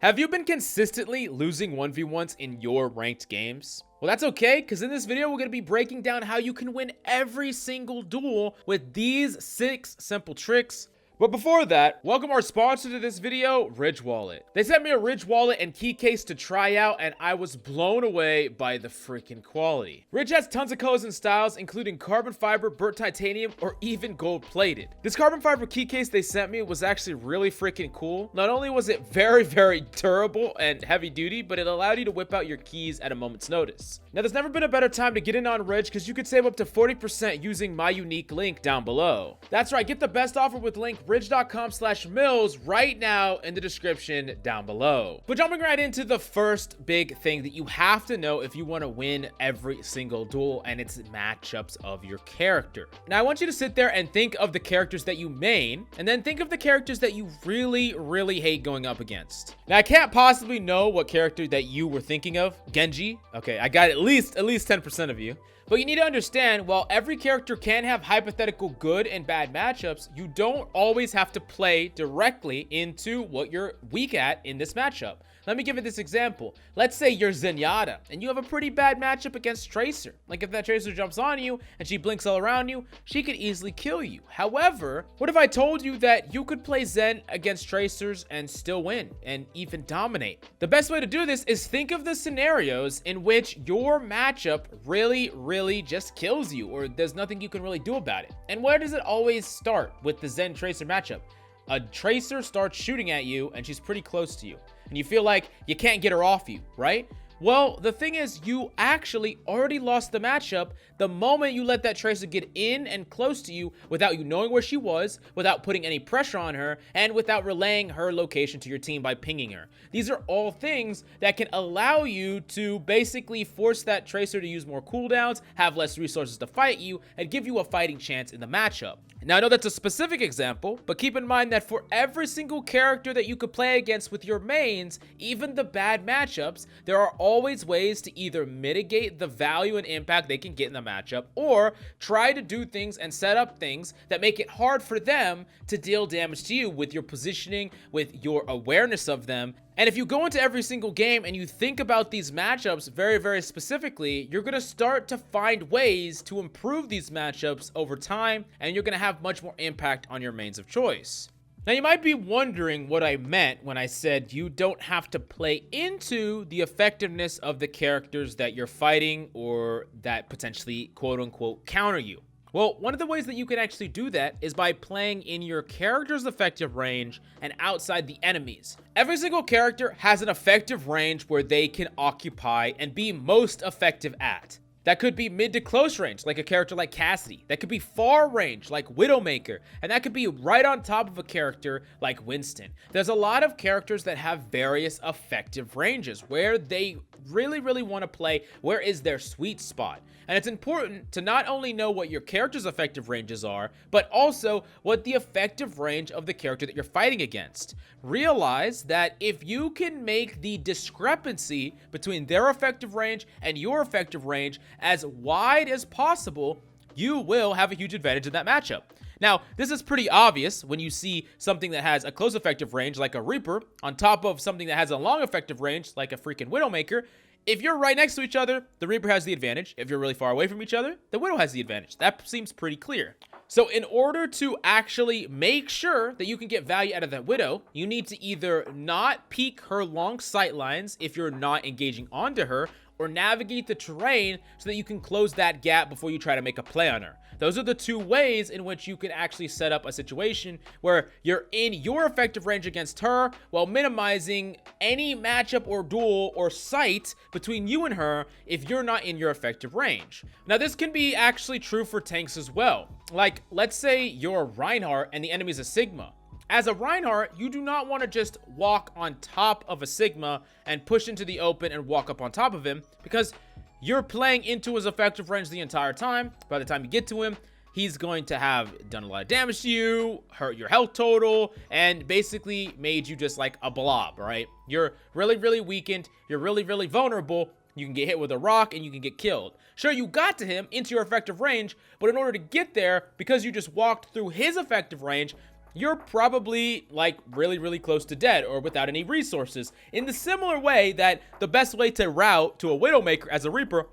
Have you been consistently losing 1v1s in your ranked games? Well, that's okay, because in this video, we're going to be breaking down how you can win every single duel with these 6 simple tricks. But before that, welcome our sponsor to this video, Ridge Wallet. They sent me a Ridge Wallet and key case to try out, and I was blown away by the freaking quality. Ridge has tons of colors and styles, including carbon fiber, burnt titanium, or even gold plated. This carbon fiber key case they sent me was actually really freaking cool. Not only was it very durable and heavy duty, but it allowed you to whip out your keys at a moment's notice. Now, there's never been a better time to get in on Ridge, because you could save up to 40% using my unique link down below. That's right, get the best offer with link ridge.com/mills right now in the description down below. But jumping right into the first big thing that you have to know if you want to win every single duel, and it's matchups of your character. Now, I want you to sit there and think of the characters that you main, and then think of the characters that you really hate going up against. Now, I can't possibly know what character that you were thinking of. Genji? Okay, I got at least 10% of you. But you need to understand, while every character can have hypothetical good and bad matchups, you don't always have to play directly into what you're weak at in this matchup. Let me give you this example. Let's say you're Zenyatta, and you have a pretty bad matchup against Tracer. Like, if that Tracer jumps on you, and she blinks all around you, she could easily kill you. However, what if I told you that you could play Zen against Tracers and still win, and even dominate? The best way to do this is think of the scenarios in which your matchup really just kills you, or there's nothing you can really do about it. And where does it always start with the Zen Tracer matchup? A Tracer starts shooting at you, and she's pretty close to you, and you feel like you can't get her off you, right? Well, the thing is, you actually already lost the matchup the moment you let that Tracer get in and close to you without you knowing where she was, without putting any pressure on her, and without relaying her location to your team by pinging her. These are all things that can allow you to basically force that Tracer to use more cooldowns, have less resources to fight you, and give you a fighting chance in the matchup. Now, I know that's a specific example, but keep in mind that for every single character that you could play against with your mains, even the bad matchups, there are always ways to either mitigate the value and impact they can get in the matchup, or try to do things and set up things that make it hard for them to deal damage to you with your positioning, with your awareness of them. And if you go into every single game and you think about these matchups very specifically, you're going to start to find ways to improve these matchups over time, and you're going to have much more impact on your mains of choice. Now, you might be wondering what I meant when I said you don't have to play into the effectiveness of the characters that you're fighting or that potentially quote-unquote counter you. Well, one of the ways that you can actually do that is by playing in your character's effective range and outside the enemies. Every single character has an effective range where they can occupy and be most effective at. That could be mid to close range, like a character like Cassidy. That could be far range, like Widowmaker. And that could be right on top of a character like Winston. There's a lot of characters that have various effective ranges where they really want to play. Where is their sweet spot? And it's important to not only know what your character's effective ranges are, but also what the effective range of the character that you're fighting against. Realize that if you can make the discrepancy between their effective range and your effective range as wide as possible, you will have a huge advantage in that matchup. Now, this is pretty obvious when you see something that has a close effective range like a Reaper on top of something that has a long effective range like a freaking Widowmaker. If you're right next to each other, the Reaper has the advantage. If you're really far away from each other, the Widow has the advantage. That seems pretty clear. So in order to actually make sure that you can get value out of that Widow, you need to either not peek her long sight lines if you're not engaging onto her, or navigate the terrain so that you can close that gap before you try to make a play on her. Those are the two ways in which you can actually set up a situation where you're in your effective range against her while minimizing any matchup or duel or sight between you and her if you're not in your effective range. Now, this can be actually true for tanks as well. Like, let's say you're Reinhardt and the enemy's a Sigma. As a Reinhardt, you do not want to just walk on top of a Sigma and push into the open and walk up on top of him, because you're playing into his effective range the entire time. By the time you get to him, he's going to have done a lot of damage to you, hurt your health total, and basically made you just like a blob, right? You're really weakened. You're really vulnerable. You can get hit with a rock and you can get killed. Sure, you got to him into your effective range, but in order to get there, because you just walked through his effective range, you're probably like really close to dead or without any resources. In the similar way that the best way to route to a Widowmaker as a Reaper,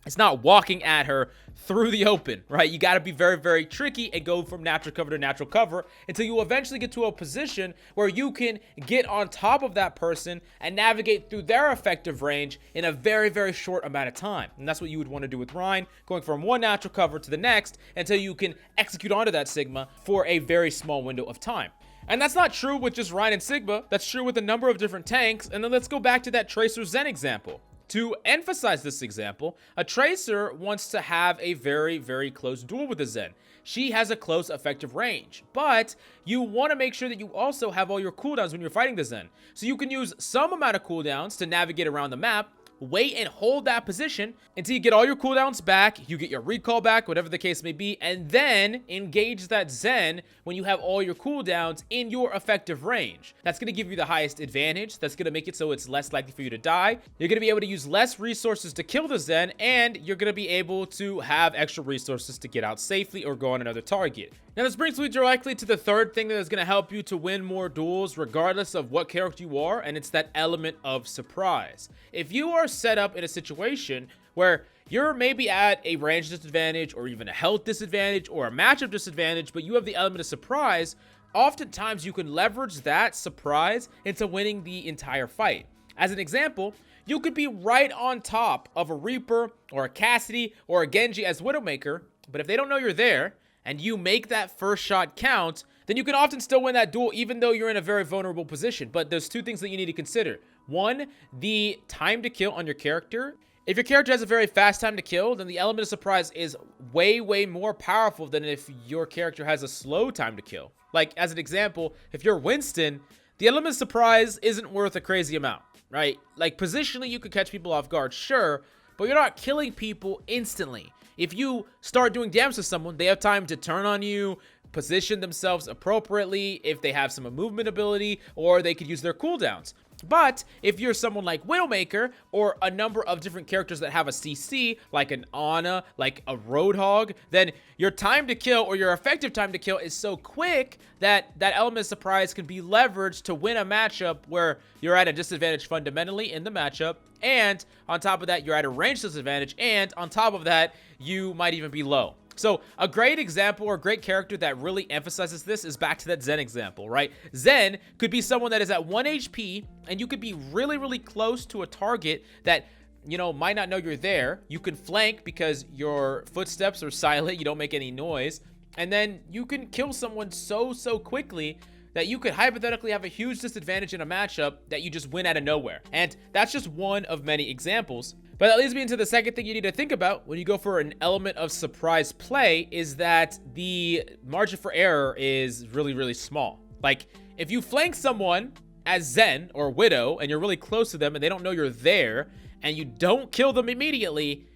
it's not walking at her through the open, right? You got to be very tricky and go from natural cover to natural cover until you eventually get to a position where you can get on top of that person and navigate through their effective range in a very short amount of time. And that's what you would want to do with Rhine, going from one natural cover to the next until you can execute onto that Sigma for a very small window of time. And that's not true with just Rhine and Sigma. That's true with a number of different tanks. And then let's go back to that Tracer Zen example. To emphasize this example, a Tracer wants to have a very close duel with a Zen. She has a close effective range, but you want to make sure that you also have all your cooldowns when you're fighting the Zen. So you can use some amount of cooldowns to navigate around the map, wait and hold that position until you get all your cooldowns back, you get your recall back, whatever the case may be, and then engage that Zen when you have all your cooldowns in your effective range. That's going to give you the highest advantage. That's going to make it so it's less likely for you to die. You're going to be able to use less resources to kill the Zen, and you're going to be able to have extra resources to get out safely or go on another target. Now, this brings me directly to the third thing that is going to help you to win more duels regardless of what character you are, and it's that element of surprise. If you are set up in a situation where you're maybe at a range disadvantage or even a health disadvantage or a matchup disadvantage, but you have the element of surprise, oftentimes you can leverage that surprise into winning the entire fight. As an example, you could be right on top of a Reaper or a Cassidy or a Genji as Widowmaker, but if they don't know you're there, and you make that first shot count, then you can often still win that duel even though you're in a very vulnerable position. But there's two things that you need to consider. One, the time to kill on your character. If your character has a very fast time to kill, then the element of surprise is way more powerful than if your character has a slow time to kill. Like, as an example, if you're Winston, the element of surprise isn't worth a crazy amount, right? Like, positionally, you could catch people off guard, sure, but you're not killing people instantly. If you start doing damage to someone, they have time to turn on you, position themselves appropriately, if they have some movement ability, or they could use their cooldowns. But if you're someone like Widowmaker or a number of different characters that have a CC, like an Ana, like a Roadhog, then your time to kill or your effective time to kill is so quick that that element of surprise can be leveraged to win a matchup where you're at a disadvantage fundamentally in the matchup, and on top of that, you're at a range disadvantage, and on top of that, you might even be low. So a great example or a great character that really emphasizes this is back to that Zen example, right? Zen could be someone that is at 1 HP, and you could be really close to a target that, you know, might not know you're there. You can flank because your footsteps are silent, you don't make any noise, and then you can kill someone so quickly that you could hypothetically have a huge disadvantage in a matchup that you just win out of nowhere. And that's just one of many examples. But that leads me into the second thing you need to think about when you go for an element of surprise play, is that the margin for error is really small. Like, if you flank someone as Zen or Widow and you're really close to them and they don't know you're there and you don't kill them immediately,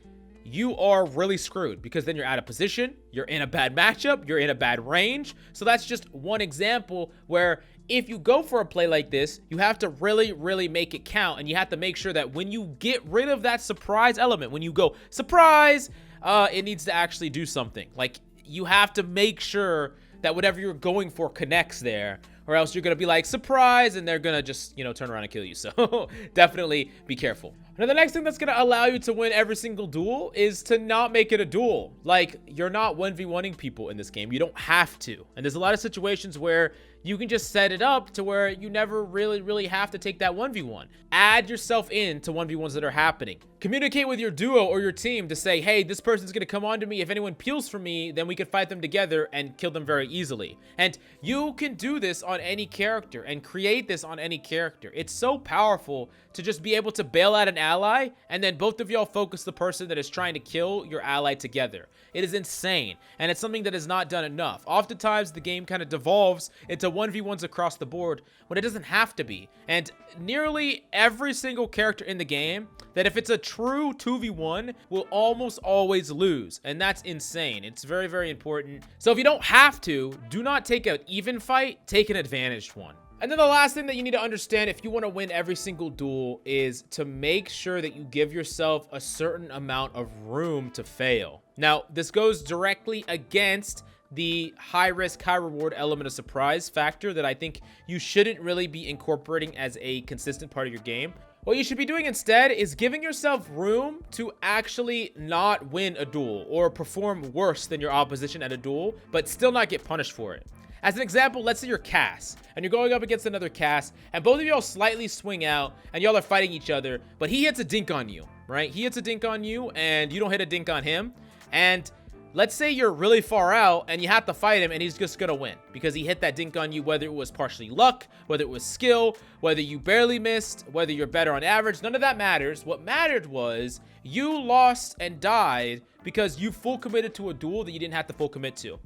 you are really screwed, because then you're out of position, you're in a bad matchup, you're in a bad range. So that's just one example where if you go for a play like this, you have to really make it count, and you have to make sure that when you get rid of that surprise element, when you go surprise, it needs to actually do something. Like, you have to make sure that whatever you're going for connects there, or else you're gonna be like surprise and they're gonna just, you know, turn around and kill you. So definitely be careful. Now, the next thing that's gonna allow you to win every single duel is to not make it a duel. Like, you're not 1v1ing people in this game. You don't have to. And there's a lot of situations where you can just set it up to where you never really have to take that 1v1. Add yourself in to 1v1s that are happening. Communicate with your duo or your team to say, hey, this person's gonna come on to me. If anyone peels for me, then we can fight them together and kill them very easily. And you can do this on any character and create this on any character. It's so powerful to just be able to bail out an ally, and then both of y'all focus the person that is trying to kill your ally together. It is insane, and it's something that is not done enough. Oftentimes, the game kind of devolves into 1v1s across the board when it doesn't have to be. And nearly every single character in the game, that if it's a true 2v1, will almost always lose, and that's insane. It's very important. So if you don't have to, do not take an even fight, take an advantaged one. And then the last thing that you need to understand if you want to win every single duel is to make sure that you give yourself a certain amount of room to fail. Now, this goes directly against the high risk, high reward element of surprise factor that I think you shouldn't really be incorporating as a consistent part of your game. What you should be doing instead is giving yourself room to actually not win a duel or perform worse than your opposition at a duel, but still not get punished for it. As an example, let's say you're Cass and you're going up against another Cass and both of y'all slightly swing out and y'all are fighting each other, but he hits a dink on you, right? He hits a dink on you and you don't hit a dink on him. And let's say you're really far out and you have to fight him and he's just gonna win because he hit that dink on you, whether it was partially luck, whether it was skill, whether you barely missed, whether you're better on average. None of that matters. What mattered was you lost and died because you full committed to a duel that you didn't have to full commit to.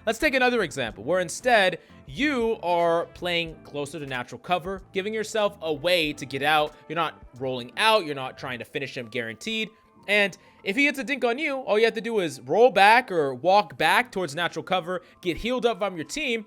Let's take another example where instead you are playing closer to natural cover, giving yourself a way to get out. You're not rolling out. You're not trying to finish him guaranteed. And if he hits a dink on you, all you have to do is roll back or walk back towards natural cover, get healed up from your team,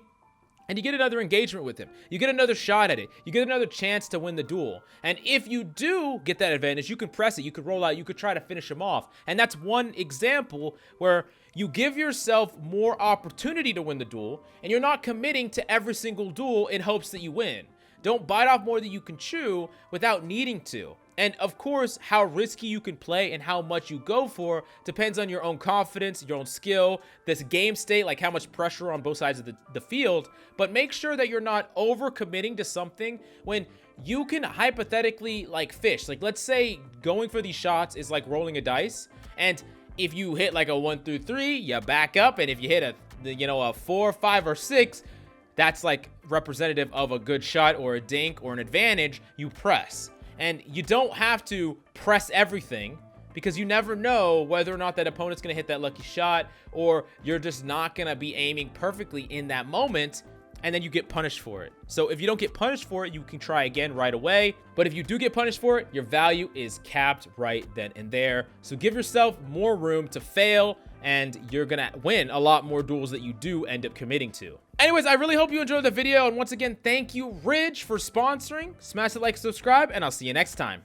and you get another engagement with him. You get another shot at it. You get another chance to win the duel. And if you do get that advantage, you can press it. You could roll out. You could try to finish him off. And that's one example where you give yourself more opportunity to win the duel, and you're not committing to every single duel in hopes that you win. Don't bite off more than you can chew without needing to. And of course, how risky you can play and how much you go for depends on your own confidence, your own skill, this game state, like how much pressure on both sides of the field. But make sure that you're not over committing to something when you can hypothetically like fish. Like let's say going for these shots is like rolling a dice. And if you hit like a 1 through 3, you back up. And if you hit a 4, 5, or 6, that's like representative of a good shot or a dink or an advantage, you press. And you don't have to press everything because you never know whether or not that opponent's going to hit that lucky shot, or you're just not going to be aiming perfectly in that moment and then you get punished for it. So if you don't get punished for it, you can try again right away. But if you do get punished for it, your value is capped right then and there. So give yourself more room to fail and you're gonna win a lot more duels that you do end up committing to. Anyways, I really hope you enjoyed the video, and once again, thank you Ridge for sponsoring. Smash the like, subscribe, and I'll see you next time.